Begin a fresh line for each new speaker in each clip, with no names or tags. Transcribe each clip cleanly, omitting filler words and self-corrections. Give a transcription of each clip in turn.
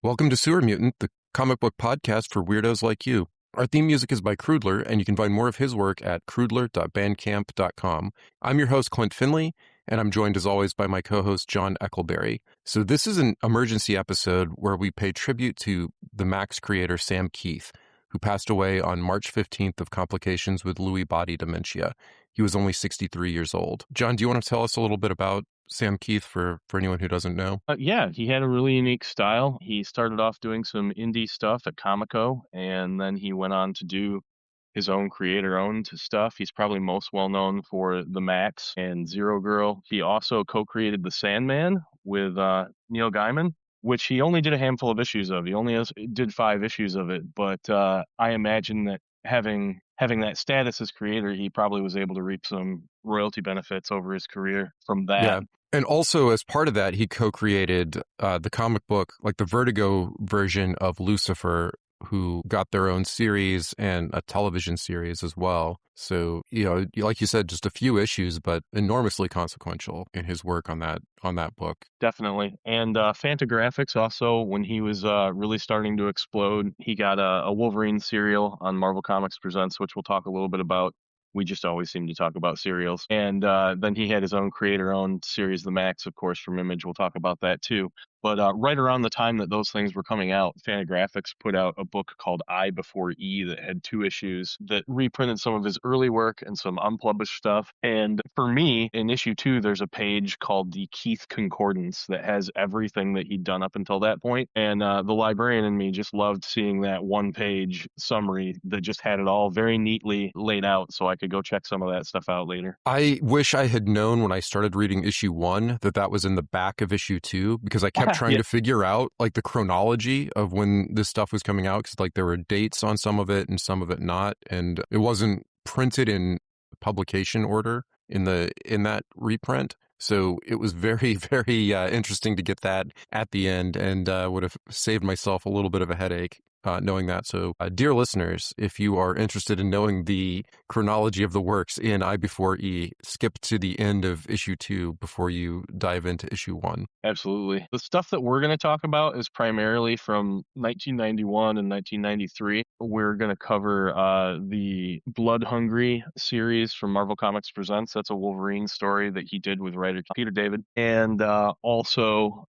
Welcome to Sewer Mutant, the comic book podcast for weirdos like you. Our theme music is by Crudler, and you can find more of his work at crudler.bandcamp.com. I'm your host, Clint Finley, and I'm joined as always by my co-host, John Eckelberry. So this is an emergency episode where we pay tribute to the Maxx creator, Sam Kieth, who passed away on March 15th of complications with Lewy body dementia. He was only 63 years old. John, do you want to tell us a little bit about Sam Kieth for anyone who doesn't know?
Yeah, he had a really unique style. He started off doing some indie stuff at Comico, and then he went on to do his own creator-owned stuff. He's probably most well-known for the Maxx and Zero Girl. He also co-created The Sandman with Neil Gaiman, which he only did a handful of issues of. He only did 5 issues of it, but I imagine that having that status as creator, he probably was able to reap some royalty benefits over his career from that.
Yeah. And also, as part of that, he co-created the comic book, like the Vertigo version of Lucifer, who got their own series and a television series as well. So, like you said, just a few issues, but enormously consequential in his work on that book.
Definitely. And Fantagraphics also, when he was really starting to explode, he got a Wolverine serial on Marvel Comics Presents, which we'll talk a little bit about. We just always seem to talk about serials. And then he had his own creator-owned series, The Maxx, of course, from Image. We'll talk about that too. But right around the time that those things were coming out, Fantagraphics put out a book called I Before E that had 2 issues that reprinted some of his early work and some unpublished stuff. And for me, in issue 2, there's a page called the Kieth Concordance that has everything that he'd done up until that point. And the librarian in me just loved seeing that one-page summary that just had it all very neatly laid out, so I could go check some of that stuff out later.
I wish I had known when I started reading issue 1 that was in the back of issue 2, because I kept trying to figure out like the chronology of when this stuff was coming out, because like there were dates on some of it and some of it not, and it wasn't printed in publication order in that reprint. So it was very, very interesting to get that at the end, and would have saved myself a little bit of a headache knowing that. So dear listeners, if you are interested in knowing the chronology of the works in I Before E, skip to the end of issue 2 before you dive into issue 1.
Absolutely. The stuff that we're going to talk about is primarily from 1991 and 1993. We're going to cover the Blood Hungry series from Marvel Comics Presents. That's a Wolverine story that he did with writer Peter David. And also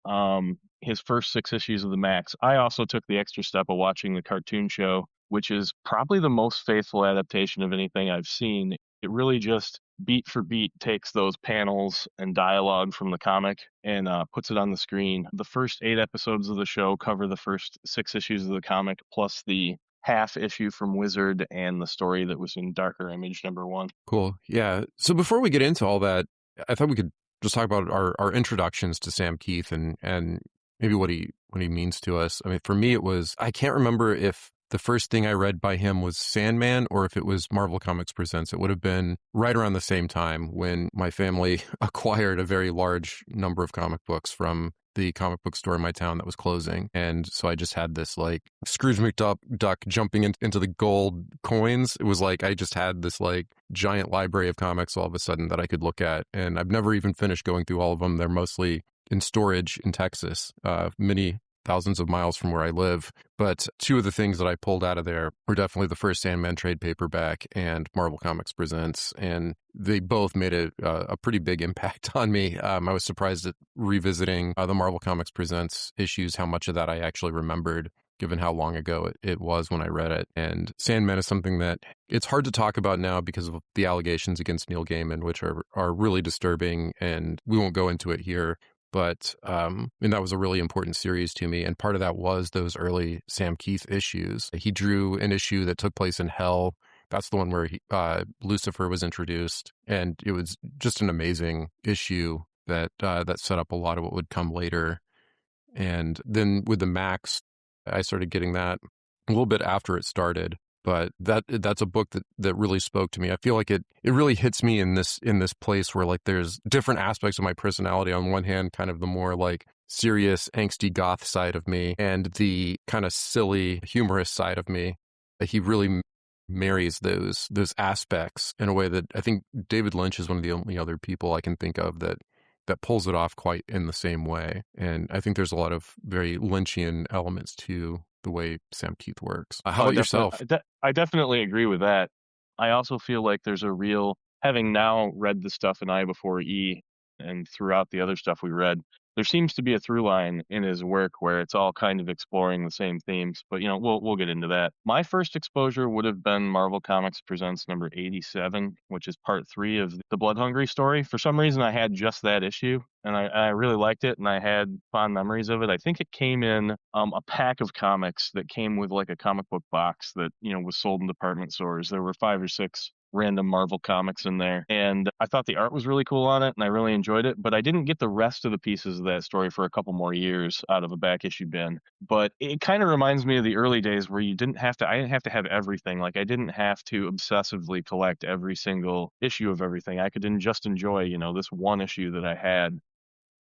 his first 6 issues of the Maxx. I also took the extra step of watching the cartoon show, which is probably the most faithful adaptation of anything I've seen. It really just beat for beat takes those panels and dialogue from the comic and puts it on the screen. The first 8 episodes of the show cover the first 6 issues of the comic, plus the half issue from Wizard and the story that was in Darker Image #1.
Cool. Yeah. So before we get into all that, I thought we could just talk about our introductions to Sam Kieth and maybe what he means to us. I mean, for me, I can't remember if the first thing I read by him was Sandman or if it was Marvel Comics Presents. It would have been right around the same time when my family acquired a very large number of comic books from the comic book store in my town that was closing. And so I just had this like Scrooge McDuck jumping into the gold coins. It was like I just had this like giant library of comics all of a sudden that I could look at. And I've never even finished going through all of them. They're mostly in storage in Texas, many thousands of miles from where I live. But 2 of the things that I pulled out of there were definitely the first Sandman trade paperback and Marvel Comics Presents. And they both made a pretty big impact on me. I was surprised at revisiting the Marvel Comics Presents issues, how much of that I actually remembered, given how long ago it was when I read it. And Sandman is something that it's hard to talk about now because of the allegations against Neil Gaiman, which are really disturbing, and we won't go into it here. But and that was a really important series to me. And part of that was those early Sam Kieth issues. He drew an issue that took place in Hell. That's the one where Lucifer was introduced. And it was just an amazing issue that set up a lot of what would come later. And then with the Maxx, I started getting that a little bit after it started. But that's a book that really spoke to me. I feel like it really hits me in this place where like there's different aspects of my personality. On one hand, kind of the more like serious, angsty goth side of me, and the kind of silly, humorous side of me. He really marries those aspects in a way that I think David Lynch is one of the only other people I can think of that that pulls it off quite in the same way. And I think there's a lot of very Lynchian elements to the way Sam Kieth works. How about yourself?
I definitely agree with that. I also feel like there's a real, having now read the stuff in I Before E and throughout the other stuff we read, there seems to be a through line in his work where it's all kind of exploring the same themes. But we'll get into that. My first exposure would have been Marvel Comics Presents number 87, which is part 3 of the Blood Hungry story. For some reason, I had just that issue, and I really liked it, and I had fond memories of it. I think it came in a pack of comics that came with like a comic book box that was sold in department stores. There were 5 or 6 random Marvel comics in there, and I thought the art was really cool on it, and I really enjoyed it, but I didn't get the rest of the pieces of that story for a couple more years out of a back issue bin. But it kind of reminds me of the early days where I didn't have to have everything. Like, I didn't have to obsessively collect every single issue of everything. I could just enjoy this one issue that I had.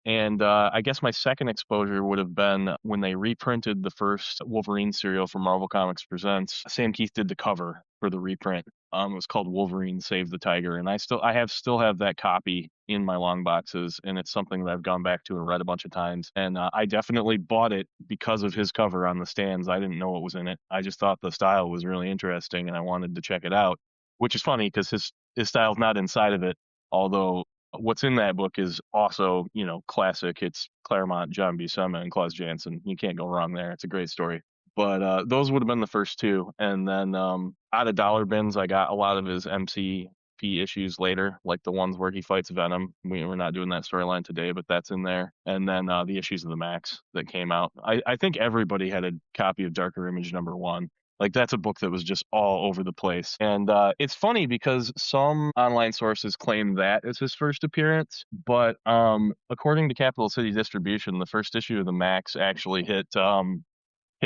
And I guess my second exposure would have been when they reprinted the first Wolverine serial from Marvel Comics Presents. Sam Kieth did the cover for the reprint. It was called Wolverine Save the Tiger, and I still have that copy in my long boxes, and it's something that I've gone back to and read a bunch of times. And I definitely bought it because of his cover on the stands. I didn't know what was in it. I just thought the style was really interesting, and I wanted to check it out. Which is funny because his style's not inside of it, although what's in that book is also, classic. It's Claremont, John Buscema, and Klaus Janson. You can't go wrong there. It's a great story. But those would have been the first 2. And then out of dollar bins, I got a lot of his MCP issues later, like the ones where he fights Venom. We're not doing that storyline today, but that's in there. And then the issues of the Maxx that came out. I think everybody had a copy of Darker Image #1. Like, that's a book that was just all over the place. And it's funny because some online sources claim that as his first appearance, but according to Capital City Distribution, the first issue of the Maxx actually hit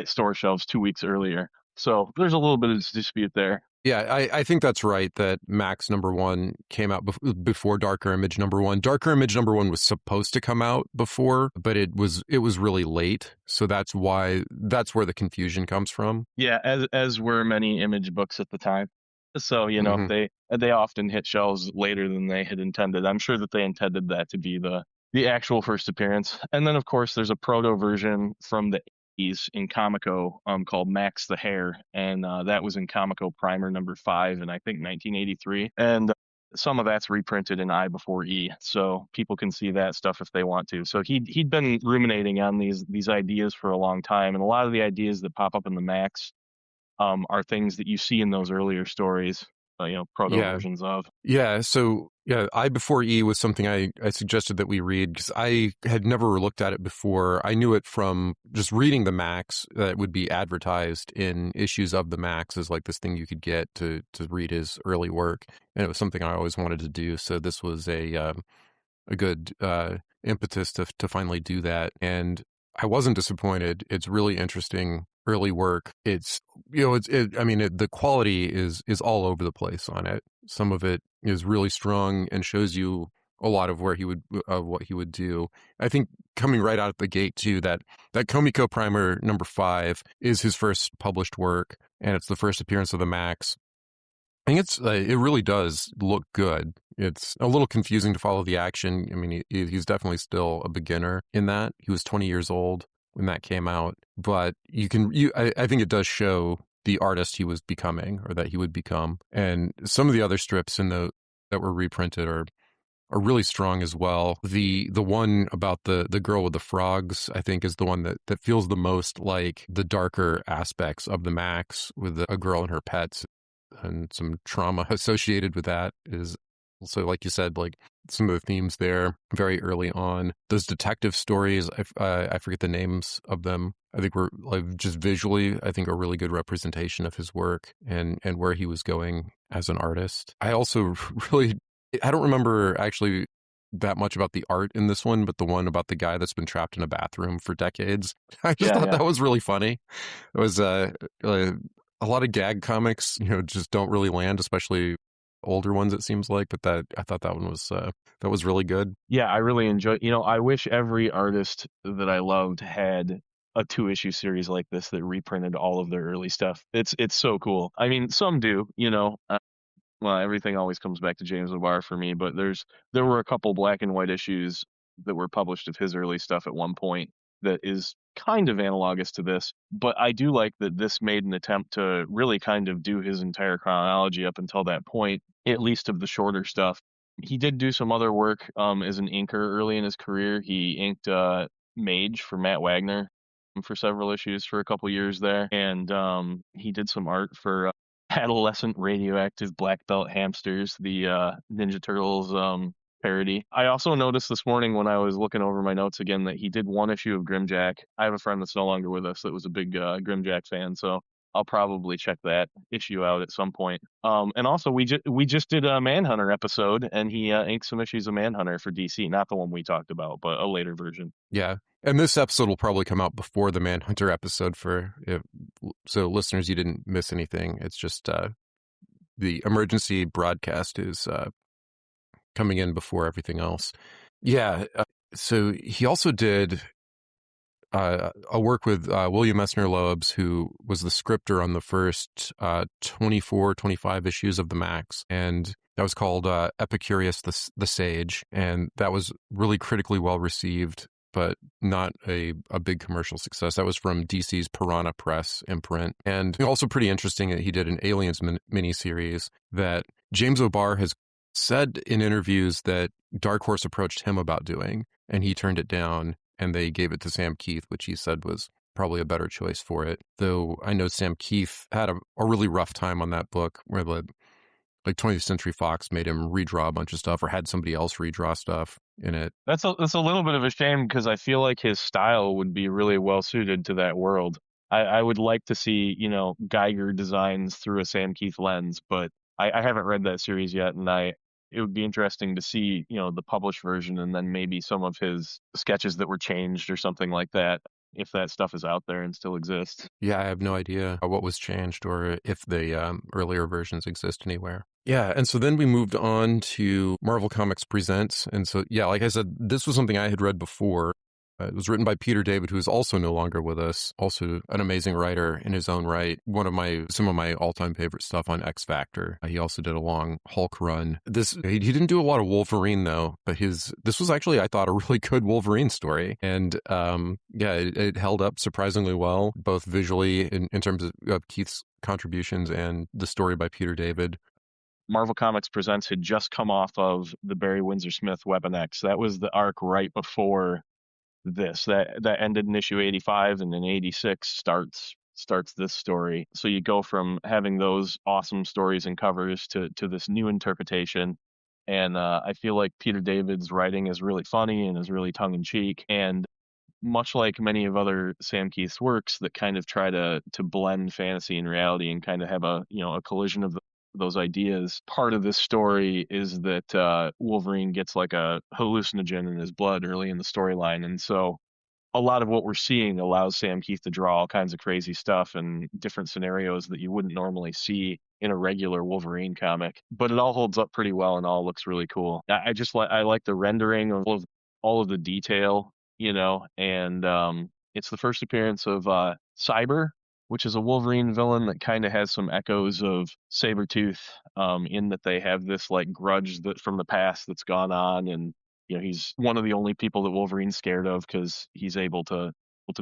store shelves 2 weeks earlier. So there's a little bit of dispute there.
Yeah, I think that's right, that Maxx #1 came out before Darker Image #1. Darker Image #1 was supposed to come out before, but it was really late. So that's where the confusion comes from.
Yeah, as were many Image books at the time. So,
Mhm.
they often hit shelves later than they had intended. I'm sure that they intended that to be the actual first appearance. And then, of course, there's a proto version from the 80s in Comico called Maxx the Hare, and that was in Comico Primer #5 in, I think, 1983. And some of that's reprinted in I Before E, so people can see that stuff if they want to. So he'd been ruminating on these ideas for a long time, and a lot of the ideas that pop up in the Maxx are things that you see in those earlier stories, proto
Yeah.
versions of.
Yeah, so I Before E was something I suggested that we read because I had never looked at it before. I knew it from just reading the Maxx that would be advertised in issues of the Maxx as like this thing you could get to read his early work, and it was something I always wanted to do. So this was a good impetus to finally do that, and I wasn't disappointed. It's really interesting early work. It's the quality is all over the place on it. Some of it is really strong and shows you a lot of what he would do. I think coming right out of the gate too, that Comico Primer #5 is his first published work, and it's the first appearance of the Maxx. I think it really does look good. It's a little confusing to follow the action. I mean, he's definitely still a beginner in that. He was 20 years old when that came out, but I think it does show the artist he was becoming, or that he would become. And some of the other strips that were reprinted are really strong as well. The one about the girl with the frogs, I think, is the one that feels the most like the darker aspects of the Maxx, with a girl and her pets and some trauma associated with that. Is also, like you said, like some of the themes there very early on. Those detective stories, I forget the names of them. I think were like just visually, I think, a really good representation of his work and where he was going as an artist. I also I don't remember actually that much about the art in this one, but the one about the guy that's been trapped in a bathroom for decades, I just thought that was really funny. It was a lot of gag comics, just don't really land, especially older ones, it seems like. But I thought that one was really good.
Yeah, I really enjoy. I wish every artist that I loved had a 2-issue series like this that reprinted all of their early stuff. It's so cool. I mean, some do. Well, everything always comes back to James O'Barr for me, but there were a couple black and white issues that were published of his early stuff at one point that is kind of analogous to this. But I do like that this made an attempt to really kind of do his entire chronology up until that point, at least of the shorter stuff. He did do some other work as an inker early in his career. He inked Mage for Matt Wagner for several issues for a couple years there. And he did some art for adolescent radioactive black belt hamsters, the Ninja Turtles parody. I also noticed this morning when I was looking over my notes again that he did one issue of Grimjack. I have a friend that's no longer with us that was a big Grimjack fan, so I'll probably check that issue out at some point. And also, we just did a Manhunter episode, and he inked some issues of Manhunter for DC, not the one we talked about, but a later version.
Yeah, and this episode will probably come out before the Manhunter episode so listeners, you didn't miss anything. It's just the emergency broadcast is coming in before everything else. Yeah, so he also did a work with William Messner Loebs, who was the scripter on the first 24, 25 issues of the Maxx, and that was called Epicurus the Sage, and that was really critically well received, but not a big commercial success. That was from DC's Piranha Press imprint. And also pretty interesting that he did an Aliens miniseries that James O'Barr has said in interviews that Dark Horse approached him about doing, and he turned it down, and they gave it to Sam Kieth, which he said was probably a better choice for it. Though I know Sam Kieth had a really rough time on that book where the 20th Century Fox made him redraw a bunch of stuff or had somebody else redraw stuff in it.
That's a little bit of a shame because I feel like his style would be really well suited to that world. I would like to see, Geiger designs through a Sam Kieth lens, but I haven't read that series yet, and it would be interesting to see, the published version and then maybe some of his sketches that were changed or something like that, if that stuff is out there and still exists.
Yeah, I have no idea what was changed or if the earlier versions exist anywhere. Yeah, and so then we moved on to Marvel Comics Presents. And so, yeah, like I said, this was something I had read before. It was written by Peter David, who is also no longer with us, also an amazing writer in his own right. Some of my all-time favorite stuff on X Factor. He also did a long Hulk run. He didn't do a lot of Wolverine, though, but this was actually, I thought, a really good Wolverine story. And it held up surprisingly well, both visually in terms of Keith's contributions and the story by Peter David.
Marvel Comics Presents had just come off of the Barry Windsor Smith Weapon X. That was the arc right before this. That ended in issue 85, and then 86 starts this story. So you go from having those awesome stories and covers to this new interpretation. And I feel like Peter David's writing is really funny and is really tongue-in-cheek. And much like many of other Sam Kieth's works that kind of try to blend fantasy and reality and kind of have a collision of those ideas, part of this story is that Wolverine gets like a hallucinogen in his blood early in the storyline. And so a lot of what we're seeing allows Sam Kieth to draw all kinds of crazy stuff and different scenarios that you wouldn't normally see in a regular Wolverine comic. But it all holds up pretty well and all looks really cool. I like the rendering of all of the detail, and it's the first appearance of Cyber, which is a Wolverine villain that kind of has some echoes of Sabretooth, in that they have this like grudge that from the past that's gone on, and he's one of the only people that Wolverine's scared of because he's able to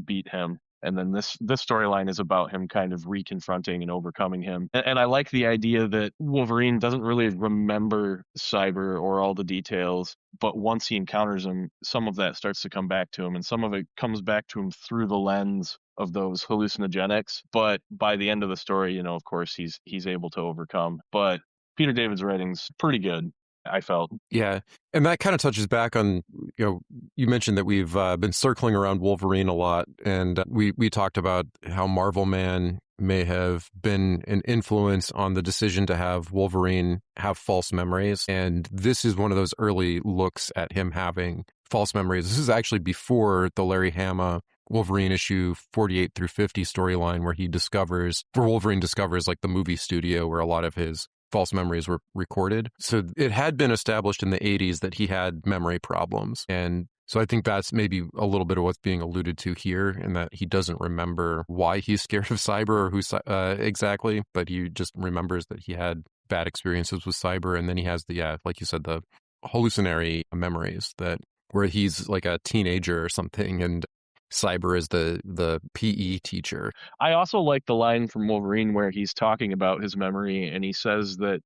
beat him. And then this storyline is about him kind of reconfronting and overcoming him. And I like the idea that Wolverine doesn't really remember Cyber or all the details, but once he encounters him, some of that starts to come back to him, and some of it comes back to him through the lens of those hallucinogenics. But by the end of the story, of course, he's able to overcome. But Peter David's writing's pretty good, I felt.
Yeah. And that kind of touches back on, you mentioned that we've been circling around Wolverine a lot. And we talked about how Marvel Man may have been an influence on the decision to have Wolverine have false memories. And this is one of those early looks at him having false memories. This is actually before the Larry Hama Wolverine issue 48 through 50 storyline where Wolverine discovers like the movie studio where a lot of his false memories were recorded. So it had been established in the 80s that he had memory problems. And so I think that's maybe a little bit of what's being alluded to here, in that he doesn't remember why he's scared of Cyber or who exactly, but he just remembers that he had bad experiences with Cyber. And then he has like you said, the hallucinatory memories that where he's like a teenager or something, and Cyber is the PE teacher.
I also like the line from Wolverine where he's talking about his memory and he says that,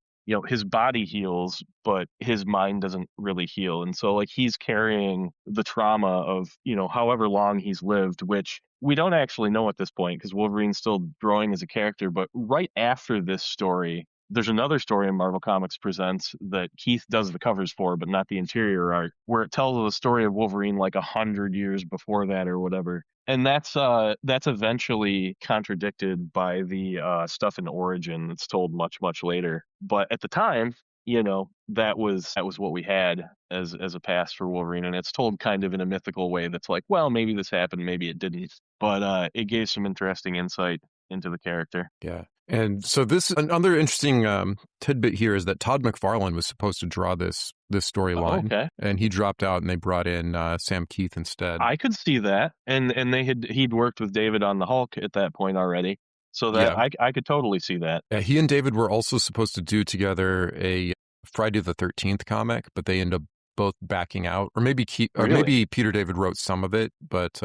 his body heals, but his mind doesn't really heal. And so like he's carrying the trauma of, however long he's lived, which we don't actually know at this point because Wolverine's still growing as a character. But right after this story, there's another story in Marvel Comics Presents that Kieth does the covers for, but not the interior art, where it tells the story of Wolverine like 100 years before that or whatever. And that's eventually contradicted by the stuff in Origin that's told much, much later. But at the time, that was what we had as a past for Wolverine, and it's told kind of in a mythical way that's like, well, maybe this happened, maybe it didn't. But it gave some interesting insight into the character.
Yeah. And so another interesting tidbit here is that Todd McFarlane was supposed to draw this storyline,
okay,
and he dropped out, and they brought in Sam Kieth instead.
I could see that, and he'd worked with David on the Hulk at that point already, so that I could totally see that.
Yeah, he and David were also supposed to do together a Friday the 13th comic, but they ended up both backing out, or maybe maybe Peter David wrote some of it, but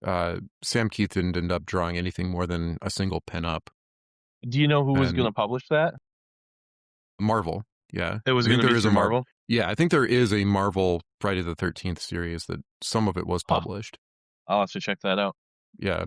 Sam Kieth didn't end up drawing anything more than a single pinup.
Do you know who was going to publish that?
Marvel. Yeah,
it was going to be through Marvel.
Yeah, I think there is a Marvel Friday the 13th series that some of it was published.
I'll have to check that out.
Yeah,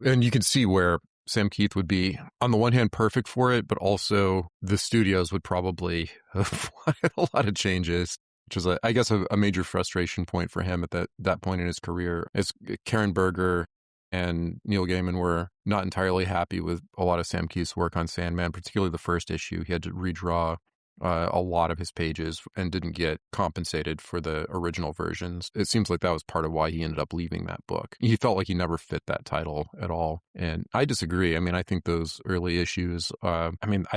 and you can see where Sam Kieth would be, on the one hand, perfect for it, but also the studios would probably have wanted a lot of changes, which is, I guess, a major frustration point for him at that point in his career. As Karen Berger and Neil Gaiman were not entirely happy with a lot of Sam Kieth's work on Sandman, particularly the first issue. He had to redraw a lot of his pages and didn't get compensated for the original versions. It seems like that was part of why he ended up leaving that book. He felt like he never fit that title at all. And I disagree. I mean, I think those early issues, I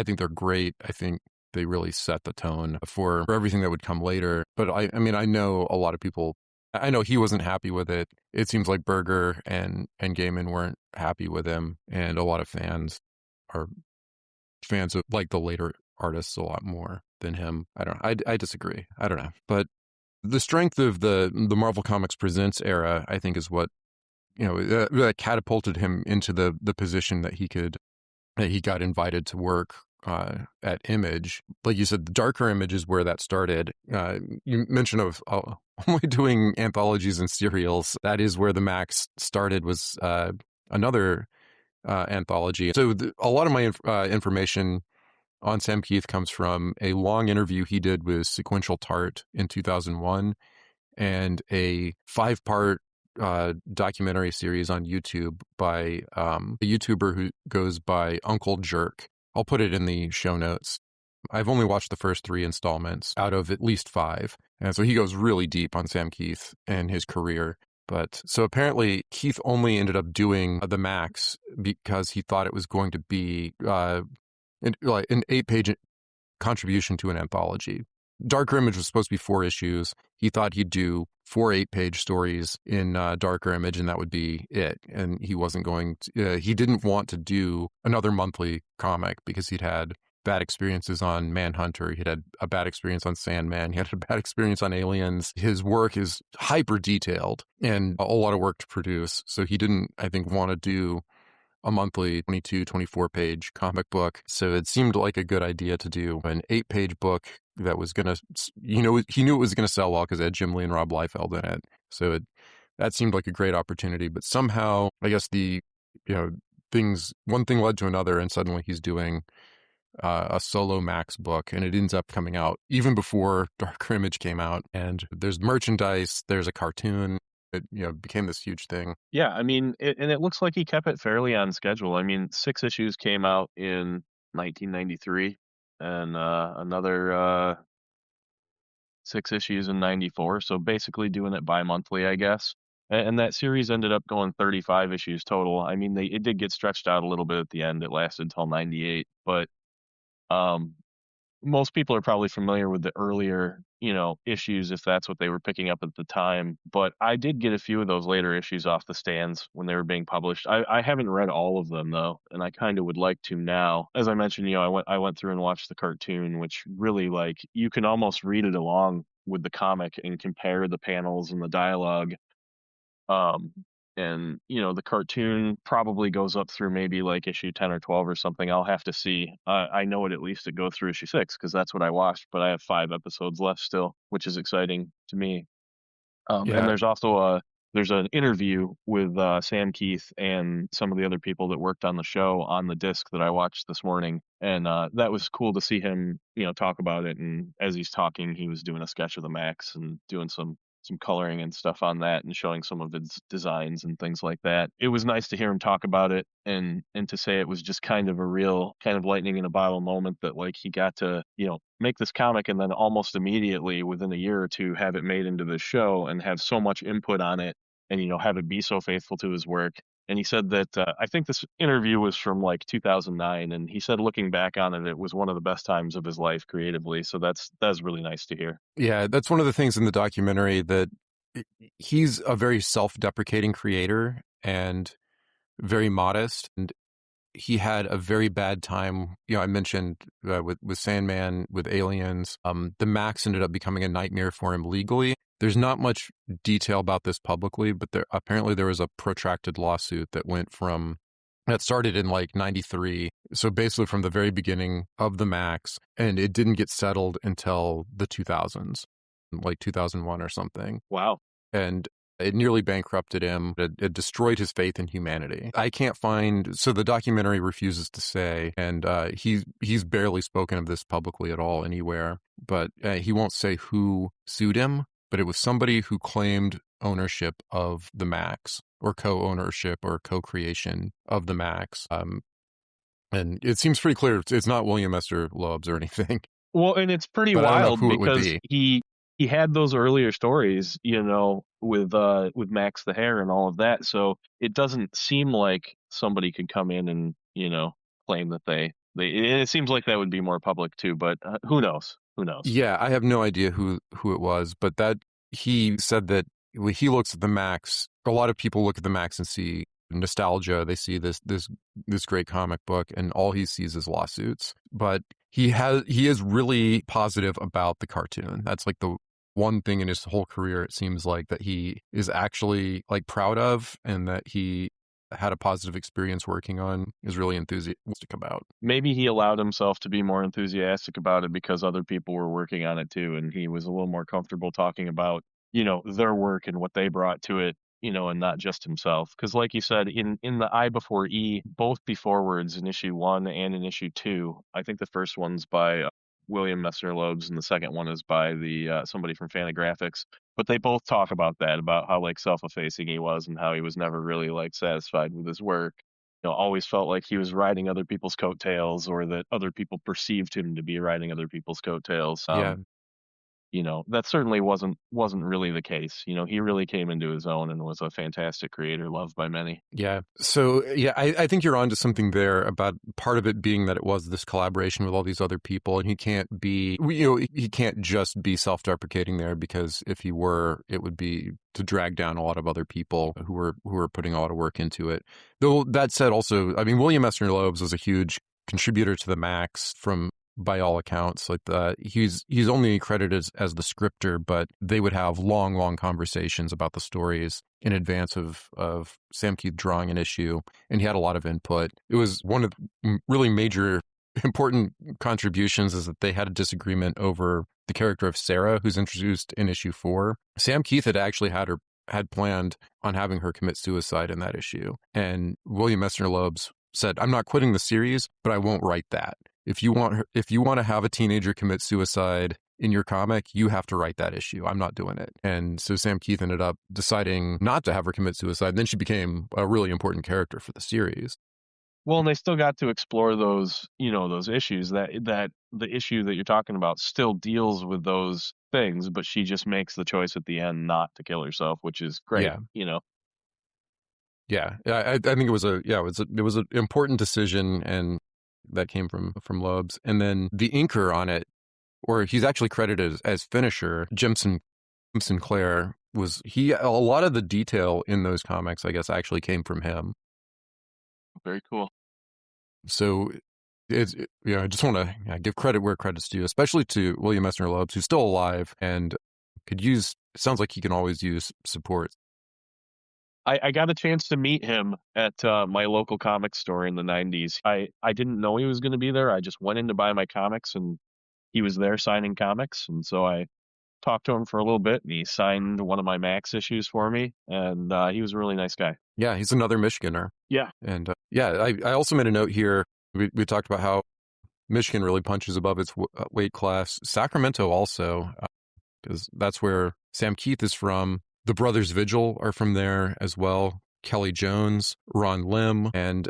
think they're great. I think they really set the tone for everything that would come later. But I know a lot of people, I know he wasn't happy with it. It seems like Berger and Gaiman weren't happy with him. And a lot of fans are fans of like the later artists a lot more than him. I disagree. I don't know. But the strength of the Marvel Comics Presents era, I think, is what, that catapulted him into the position that he got invited to work at Image. Like you said, the Darker Image is where that started. You mentioned of only doing anthologies and serials. That is where the Maxx started, was another anthology. So a lot of my information on Sam Kieth comes from a long interview he did with Sequential Tart in 2001 and a 5-part documentary series on YouTube by a YouTuber who goes by Uncle Jerk. I'll put it in the show notes. I've only watched the first 3 installments out of at least 5. And so he goes really deep on Sam Kieth and his career. But so apparently Kieth only ended up doing the Maxx because he thought it was going to be an 8-page contribution to an anthology. Darker Image was supposed to be 4 issues. He thought he'd do 4 8-page stories in Darker Image, and that would be it. And he wasn't going to, he didn't want to do another monthly comic because he'd had bad experiences on Manhunter. He'd had a bad experience on Sandman. He had a bad experience on Aliens. His work is hyper detailed and a lot of work to produce. So he didn't, I think, want to do a monthly 22, 24-page comic book. So it seemed like a good idea to do an 8-page book that was going to, he knew it was going to sell well because it had Jim Lee and Rob Liefeld in it. So that seemed like a great opportunity. But somehow, I guess one thing led to another, and suddenly he's doing a solo Maxx book, and it ends up coming out even before Darker Image came out. And there's merchandise, there's a cartoon. It became this huge thing.
Yeah, I mean, it looks like he kept it fairly on schedule. I mean, 6 issues came out in 1993, and another 6 issues in 94. So basically doing it bi-monthly, I guess. And that series ended up going 35 issues total. I mean, it did get stretched out a little bit at the end. It lasted until 98, but most people are probably familiar with the earlier, issues if that's what they were picking up at the time. But I did get a few of those later issues off the stands when they were being published. I haven't read all of them though, and I kind of would like to now. As I mentioned, I went through and watched the cartoon, which really, like, you can almost read it along with the comic and compare the panels and the dialogue. Um, and the cartoon probably goes up through maybe like issue 10 or 12 or something. I'll have to see. I know it at least to go through issue 6 because that's what I watched, but I have 5 episodes left still, which is exciting to me. And
Yeah.
there's also there's an interview with Sam Kieth and some of the other people that worked on the show on the disc that I watched this morning, and that was cool to see him, talk about it. And as he's talking, he was doing a sketch of the Maxx and doing some coloring and stuff on that, and showing some of its designs and things like that. It was nice to hear him talk about it, and to say it was just kind of a real kind of lightning in a bottle moment, that like he got to make this comic and then almost immediately within a year or two have it made into this show and have so much input on it, and have it be so faithful to his work. And he said that I think this interview was from like 2009, and he said looking back on it, it was one of the best times of his life creatively. So that's really nice to hear.
Yeah, that's one of the things in the documentary, that he's a very self-deprecating creator and very modest. And he had a very bad time. I mentioned with Sandman, with Aliens, the Maxx ended up becoming a nightmare for him legally. There's not much detail about this publicly, but apparently there was a protracted lawsuit that started in like 93. So basically from the very beginning of the Maxx, and it didn't get settled until the 2000s, like 2001 or something.
Wow.
And it nearly bankrupted him. It destroyed his faith in humanity. I can't find, so the documentary refuses to say, and he's barely spoken of this publicly at all anywhere, but he won't say who sued him, but it was somebody who claimed ownership of the Maxx, or co-ownership or co-creation of the Maxx. And it seems pretty clear it's not William Messner Loebs or anything.
Well, and it's pretty
But
wild because he had those earlier stories, with Maxx the Hare and all of that. So it doesn't seem like somebody could come in and, claim that they it seems like that would be more public too, but who knows? Who knows?
Yeah, I have no idea who it was, but that he said that when he looks at the Maxx, a lot of people look at the Maxx and see nostalgia. They see this great comic book, and all he sees is lawsuits. But he is really positive about the cartoon. That's like the one thing in his whole career, it seems like, that he is actually like proud of, and that he had a positive experience working on, is really enthusiastic about.
Maybe he allowed himself to be more enthusiastic about it because other people were working on it too, and he was a little more comfortable talking about, their work and what they brought to it, and not just himself. Because like you said, in the I Before E, both forwards in issue 1 and in issue 2, I think the first one's by William Messner Loebs, and the second one is by the somebody from Fantagraphics. But they both talk about that, about how like self-effacing he was, and how he was never really like satisfied with his work. Always felt like he was riding other people's coattails, or that other people perceived him to be riding other people's coattails.
Yeah.
That certainly wasn't really the case. He really came into his own and was a fantastic creator, loved by many.
Yeah. So, yeah, I think you're onto something there, about part of it being that it was this collaboration with all these other people, and he can't just be self-deprecating there, because if he were, it would be to drag down a lot of other people who were putting a lot of work into it. Though that said, also, I mean, William Messner Loebs was a huge contributor to the Maxx by all accounts. Like he's only credited as the scripter, but they would have long conversations about the stories in advance of Sam Kieth drawing an issue, and he had a lot of input. It was one of the really major important contributions, is that they had a disagreement over the character of Sarah, who's introduced in issue 4. Sam Kieth had actually had planned on having her commit suicide in that issue, and William Messner Loebs said, "I'm not quitting the series, but I won't write that. If you want to have a teenager commit suicide in your comic, you have to write that issue. I'm not doing it." And so Sam Kieth ended up deciding not to have her commit suicide. And then she became a really important character for the series.
Well, and they still got to explore those, those issues. That the issue that you're talking about still deals with those things, but she just makes the choice at the end not to kill herself, which is great.
Yeah. Yeah, I think it was an important decision, and that came from Loebs. And then the inker on it, or he's actually credited as finisher, Jim Sinclair, a lot of the detail in those comics, I guess, actually came from him.
Very cool.
So I just want to give credit where credit's due, especially to William Messner Loebs, who's still alive and could use. It sounds like he can always use support.
I got a chance to meet him at my local comic store in the 90s. I didn't know he was going to be there. I just went in to buy my comics, and he was there signing comics. And so I talked to him for a little bit, and he signed one of my Maxx issues for me. And he was a really nice guy.
Yeah, he's another Michiganer.
Yeah.
And I also made a note here. We talked about how Michigan really punches above its weight class. Sacramento also, because that's where Sam Kieth is from. The Brothers Vigil are from there as well. Kelly Jones, Ron Lim, and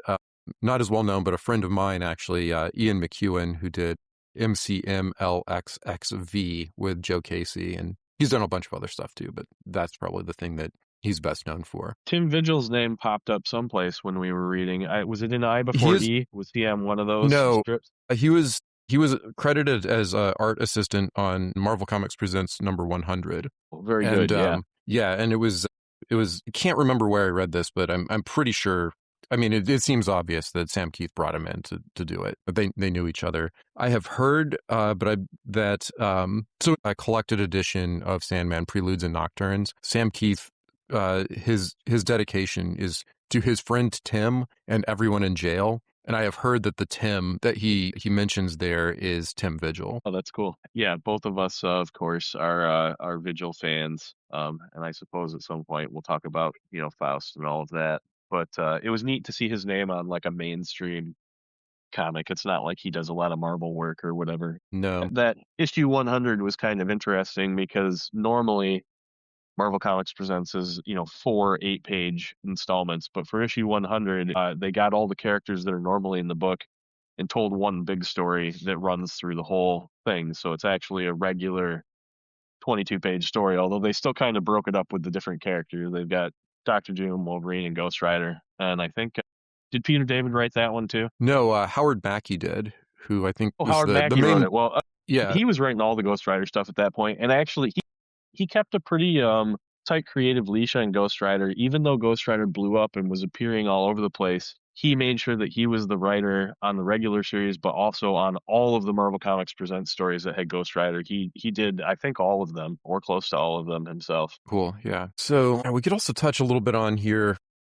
not as well known, but a friend of mine, actually, Ian MacEwan, who did MCMLXXV with Joe Casey. And he's done a bunch of other stuff too, but that's probably the thing that he's best known for.
Tim Vigil's name popped up someplace when we were reading. Was it in I Before E? Was he on one of those strips?
He was credited as art assistant on Marvel Comics Presents number 100.
Very good, yeah.
Yeah, and it was. I can't remember where I read this, but I'm pretty sure. I mean, it seems obvious that Sam Kieth brought him in to do it, but they knew each other. I have heard, so a collected edition of Sandman Preludes and Nocturnes. Sam Kieth, his dedication is to his friend Tim and everyone in jail. And I have heard that the Tim that he mentions there is Tim Vigil.
Oh, that's cool. Yeah, both of us, of course, are Vigil fans. And I suppose at some point we'll talk about, Faust and all of that. But it was neat to see his name on like a mainstream comic. It's not like he does a lot of Marvel work or whatever.
No.
That issue 100 was kind of interesting because normally Marvel Comics Presents is, 4 8-page installments. But for issue 100, they got all the characters that are normally in the book and told one big story that runs through the whole thing. So it's actually a regular 22-page story, although they still kind of broke it up with the different characters. They've got Dr. Doom, Wolverine, and Ghost Rider. And I think, did Peter David write that one too?
No, Howard Mackey did, who I think was
Howard Mackey
the main...
wrote it. Well, yeah, he was writing all the Ghost Rider stuff at that point. And actually, he kept a pretty tight creative leash on Ghost Rider. Even though Ghost Rider blew up and was appearing all over the place, he made sure that he was the writer on the regular series, but also on all of the Marvel Comics Presents stories that had Ghost Rider. He did, I think, all of them, or close to all of them himself.
Cool, yeah. So we could also touch a little bit on here.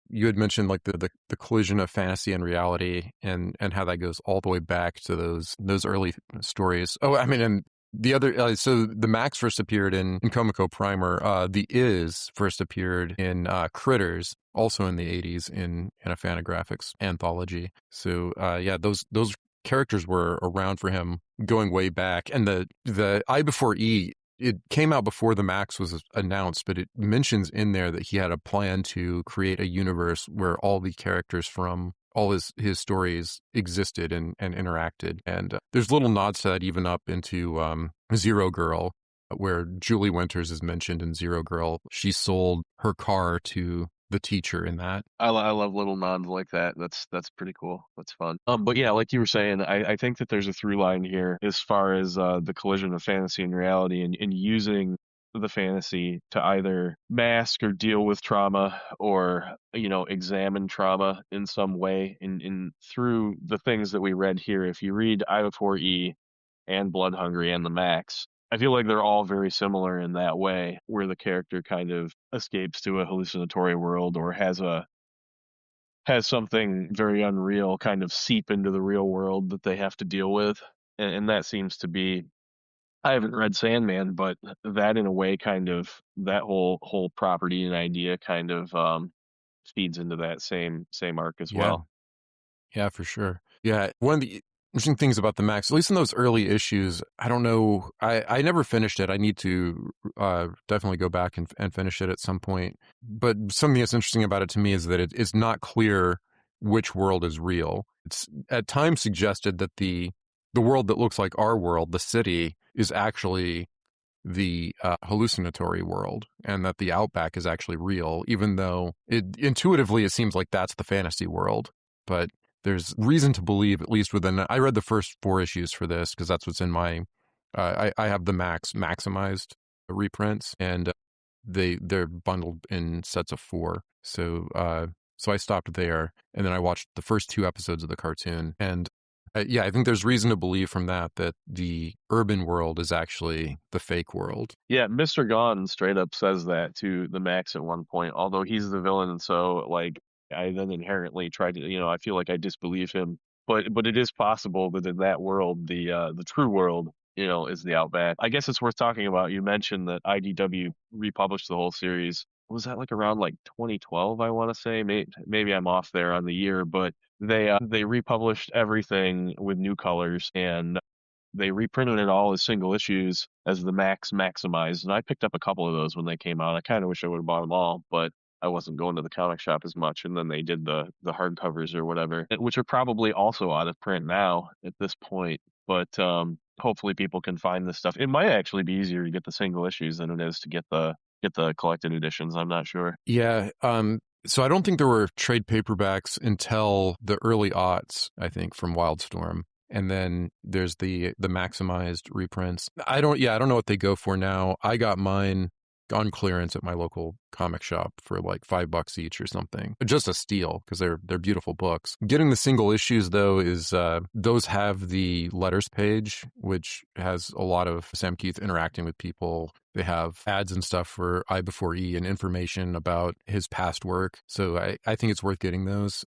You had mentioned like the collision of fantasy and reality, and how that goes all the way back to those early stories. Oh, I mean, and the other, so the Maxx first appeared in Comico Primer. The Is first appeared in Critters, also in the 80s in a Fantagraphics anthology. So those characters were around for him going way back. And the I Before E, it came out before the Maxx was announced, but it mentions in there that he had a plan to create a universe where all the characters from all his stories existed and interacted. And there's little nods to that even up into Zero Girl, where Julie Winters is mentioned in Zero Girl. She sold her car to the teacher in that.
I love little nods like that. That's pretty cool. That's fun. But yeah, like you were saying, I think that there's a through line here as far as the collision of fantasy and reality, and using the fantasy to either mask or deal with trauma, or examine trauma in some way. In through the things that we read here, if you read I Before E and Blood Hungry and the Maxx, I feel like they're all very similar in that way, where the character kind of escapes to a hallucinatory world, or has something very unreal kind of seep into the real world that they have to deal with. And that seems to be, I haven't read Sandman, but that in a way kind of, that whole property and idea kind of feeds into that same arc as well.
Yeah, for sure. Yeah, one of the interesting things about the Maxx, at least in those early issues, I don't know, I never finished it. I need to definitely go back and finish it at some point. But something that's interesting about it to me is that it's not clear which world is real. It's at times suggested that the world that looks like our world, the city, is actually the hallucinatory world, and that the Outback is actually real, even though intuitively it seems like that's the fantasy world. But there's reason to believe, at least within, I read the first 4 issues for this because that's what's in my, I have the Maxximized reprints, and they're bundled in sets of 4. So I stopped there, and then I watched the first 2 episodes of the cartoon, and Yeah, I think there's reason to believe from that the urban world is actually the fake world.
Yeah, Mr. Gone straight up says that to the Maxx at one point, although he's the villain, and so like I then inherently try to, I feel like I disbelieve him. But it is possible that in that world, the true world, is the Outback. I guess it's worth talking about. You mentioned that IDW republished the whole series. Was that like around like 2012? I want to say maybe I'm off there on the year, but they republished everything with new colors, and they reprinted it all as single issues as the Maxximized, and I picked up a couple of those when they came out. I kind of wish I would have bought them all, but I wasn't going to the comic shop as much. And then they did the hardcovers or whatever, which are probably also out of print now at this point. But hopefully people can find this stuff. It might actually be easier to get the single issues than it is to get the collected editions. I'm not sure.
Yeah. So I don't think there were trade paperbacks until the early aughts, I think, from Wildstorm. And then there's the Maxximized reprints. I don't know what they go for now. I got mine on clearance at my local comic shop for like $5 each or something. Just a steal because they're beautiful books. Getting the single issues though is those have the letters page, which has a lot of Sam Kieth interacting with people. They have ads and stuff for I Before E and information about his past work. So I think it's worth getting those.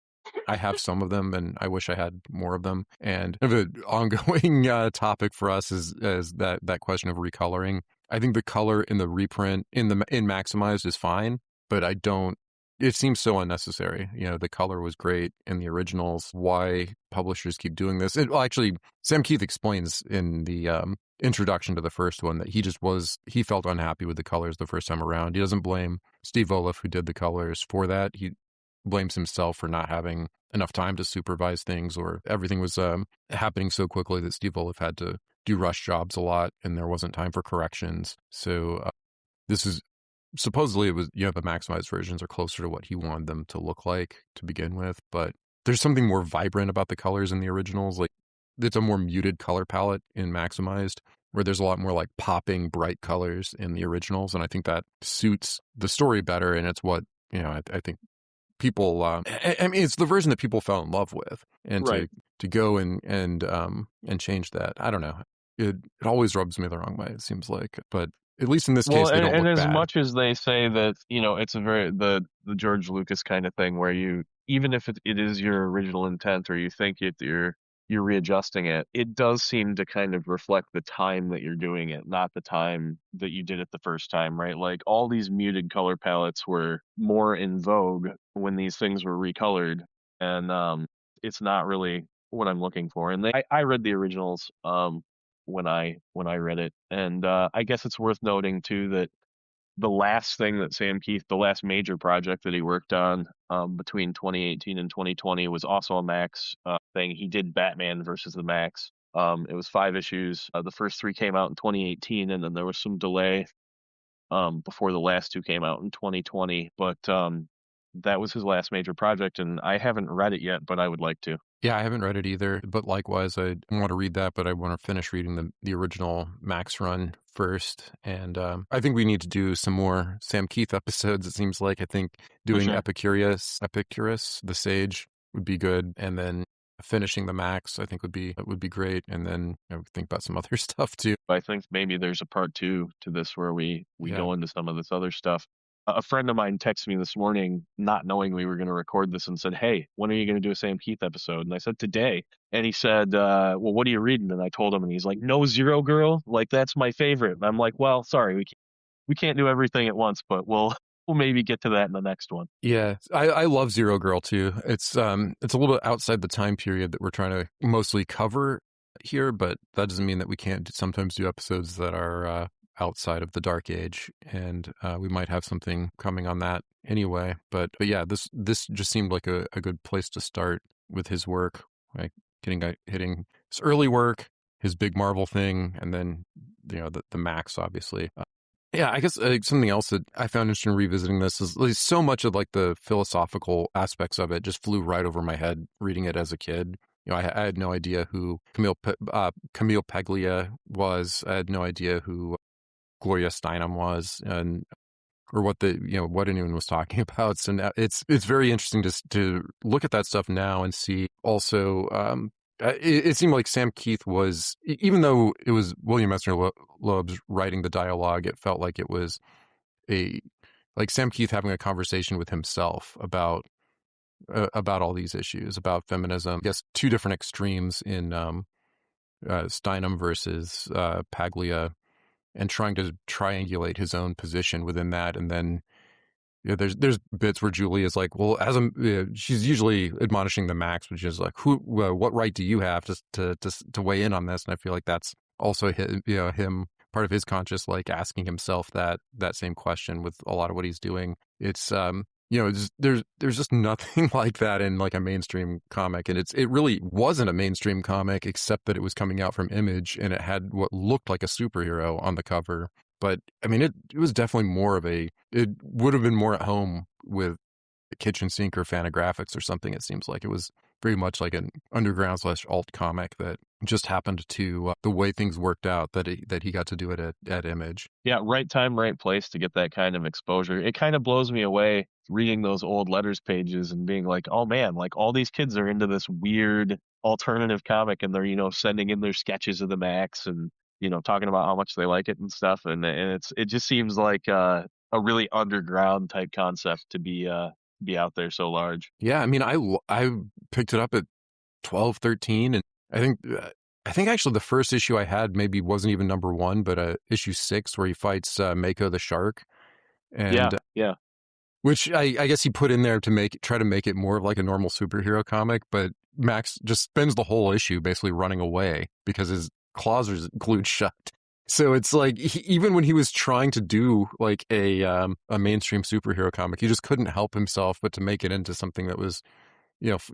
I have some of them, and I wish I had more of them. And an ongoing topic for us is that question of recoloring. I think the color in the reprint in Maxximized is fine, but I don't. It seems so unnecessary. The color was great in the originals. Why publishers keep doing this? Actually, Sam Kieth explains in the introduction to the first one that he felt unhappy with the colors the first time around. He doesn't blame Steve Oliff, who did the colors, for that. He blames himself for not having enough time to supervise things, or everything was happening so quickly that Steve Oliff had to do rush jobs a lot and there wasn't time for corrections. So this is supposedly it was, the Maxximized versions are closer to what he wanted them to look like to begin with, but there's something more vibrant about the colors in the originals. Like it's a more muted color palette in Maxximized, where there's a lot more like popping bright colors in the originals, and I think that suits the story better, and it's what I think people it's the version that people fell in love with, and
right.
to go and change that, I don't know, it always rubs me the wrong way, it seems like, but at least in this case they don't look
as
bad.
Much as they say that it's a very the George Lucas kind of thing where you, even if it is your original intent, or you think you're readjusting it, it does seem to kind of reflect the time that you're doing it, not the time that you did it the first time, right? Like all these muted color palettes were more in vogue when these things were recolored, and it's not really what I'm looking for. And I read the originals when I read it, and I guess it's worth noting too that the last thing that Sam Kieth, the last major project that he worked on between 2018 and 2020 was also a Maxx thing. He did Batman versus the Maxx. It was 5 issues. The first 3 came out in 2018, and then there was some delay before the last 2 came out in 2020. But that was his last major project, and I haven't read it yet, but I would like to.
Yeah, I haven't read it either, but likewise, I want to read that, but I want to finish reading the original Maxx run first. And I think we need to do some more Sam Kieth episodes, it seems like. I think doing
sure.
Epicurious the Sage would be good, and then finishing the Maxx I think would be great, and then think about some other stuff too.
I think maybe there's a part 2 to this where we go into some of this other stuff. A friend of mine texted me this morning, not knowing we were going to record this, and said, "Hey, when are you going to do a Sam Kieth episode?" And I said, "Today." And he said, "Well, what are you reading?" And I told him, and he's like, "No, Zero Girl. Like, that's my favorite." And I'm like, "Well, sorry, we can't do everything at once, but we'll maybe get to that in the next one."
Yeah, I love Zero Girl too. It's a little bit outside the time period that we're trying to mostly cover here, but that doesn't mean that we can't sometimes do episodes that are outside of the Dark Age, and we might have something coming on that anyway. But yeah, this just seemed like a good place to start with his work, like hitting his early work, his big Marvel thing, and then the Maxx, obviously. Yeah, I guess something else that I found interesting revisiting this is like, so much of like the philosophical aspects of it just flew right over my head reading it as a kid. I had no idea who Camille Paglia was. I had no idea who Gloria Steinem was, or what what anyone was talking about. So now it's very interesting to look at that stuff now and see also it seemed like Sam Kieth was, even though it was William Messner Loebs writing the dialogue, it felt like it was like Sam Kieth having a conversation with himself about all these issues, about feminism. I guess two different extremes in Steinem versus Paglia, and trying to triangulate his own position within that. And then there's bits where Julie is like, well, she's usually admonishing the Maxx, which is like, what right do you have to weigh in on this? And I feel like that's also him part of his conscious, like asking himself that same question with a lot of what he's doing. It's there's just nothing like that in like a mainstream comic, and it really wasn't a mainstream comic except that it was coming out from Image and it had what looked like a superhero on the cover. But I mean, it was definitely it would have been more at home with a kitchen sink or Fantagraphics or something. It seems like it was very much like an underground / alt comic that just happened to the way things worked out that he got to do it at Image.
Yeah, right time, right place to get that kind of exposure. It kind of blows me away reading those old letters pages and being like, oh man, like all these kids are into this weird alternative comic, and they're, sending in their sketches of the Maxx and, talking about how much they like it and stuff. And it just seems like a really underground type concept to be out there so large.
Yeah, I mean, I picked it up at 12, 13, and I think actually the first issue I had maybe wasn't even number 1, but issue 6 where he fights Mako the shark, and
yeah.
Which I guess he put in there to try to make it more of like a normal superhero comic, but Maxx just spends the whole issue basically running away because his claws are glued shut. So it's like even when he was trying to do like a mainstream superhero comic, he just couldn't help himself but to make it into something that was,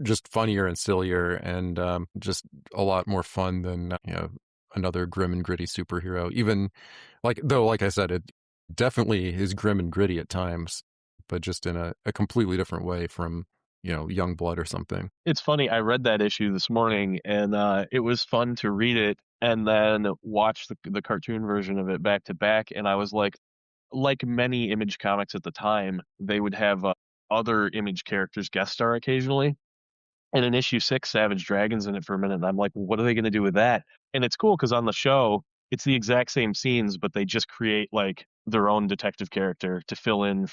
just funnier and sillier and just a lot more fun than another grim and gritty superhero. Even like I said, it definitely is grim and gritty at times, but just in a completely different way from Youngblood or something.
It's funny, I read that issue this morning, and it was fun to read it and then watch the cartoon version of it back to back, and I was like many Image comics at the time, they would have other Image characters guest star occasionally. And in issue 6, Savage Dragon's in it for a minute, and I'm like, well, what are they going to do with that? And it's cool because on the show, it's the exact same scenes, but they just create like their own detective character to fill in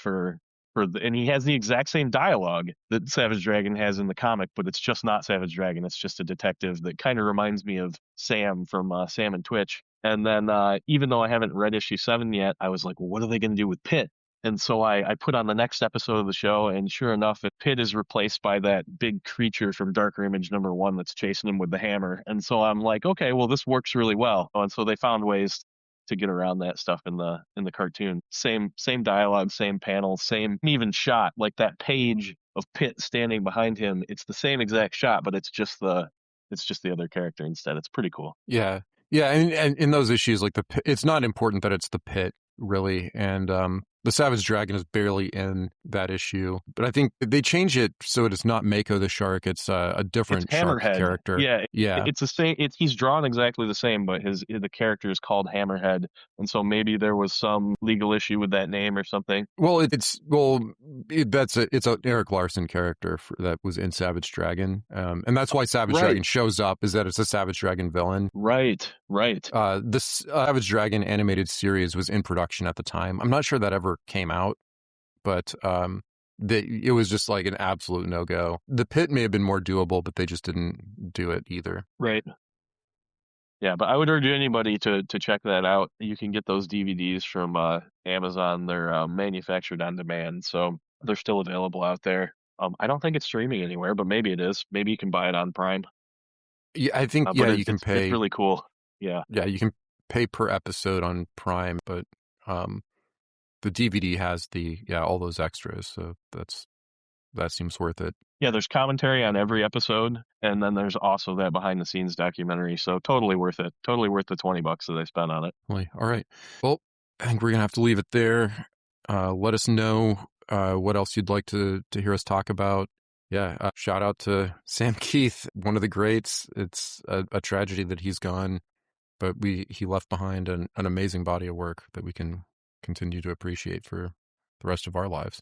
and he has the exact same dialogue that Savage Dragon has in the comic, but it's just not Savage Dragon. It's just a detective that kind of reminds me of Sam from Sam and Twitch. And then even though I haven't read issue 7 yet, I was like, well, what are they going to do with Pitt? And so I put on the next episode of the show, and sure enough, Pitt is replaced by that big creature from Darker Image #1 that's chasing him with the hammer. And so I'm like, okay, well, this works really well. And so they found ways to get around that stuff in the cartoon. Same dialogue, same panels, same even shot. Like that page of Pitt standing behind him, it's the same exact shot, but it's just the other character instead. It's pretty cool.
Yeah, and in those issues, like it's not important that it's the Pitt really, and the Savage Dragon is barely in that issue, but I think they change it so it's not Mako the shark. It's a different shark character.
Yeah. It's the same. He's drawn exactly the same, but the character is called Hammerhead, and so maybe there was some legal issue with that name or something.
Well, it's an Eric Larson character that was in Savage Dragon, and that's why Savage Dragon shows up. Is that it's a Savage Dragon villain?
Right.
This Savage Dragon animated series was in production at the time. I'm not sure that ever came out, but it was just like an absolute no-go. The Pit may have been more doable, but they just didn't do it either.
Right. Yeah, but I would urge anybody to check that out. You can get those DVDs from Amazon. They're manufactured on demand, so they're still available out there. I don't think it's streaming anywhere, but maybe it is. Maybe you can buy it on Prime.
Yeah, I think you can pay.
It's really cool. Yeah,
you can pay per episode on Prime, but the DVD has all those extras, so that seems worth it.
Yeah, there's commentary on every episode, and then there's also that behind the scenes documentary, so totally worth it. Totally worth the $20 that they spent on it.
All right. Well, I think we're gonna have to leave it there. Let us know what else you'd like to hear us talk about. Yeah, shout out to Sam Kieth, one of the greats. It's a tragedy that he's gone, but he left behind an amazing body of work that we can continue to appreciate for the rest of our lives.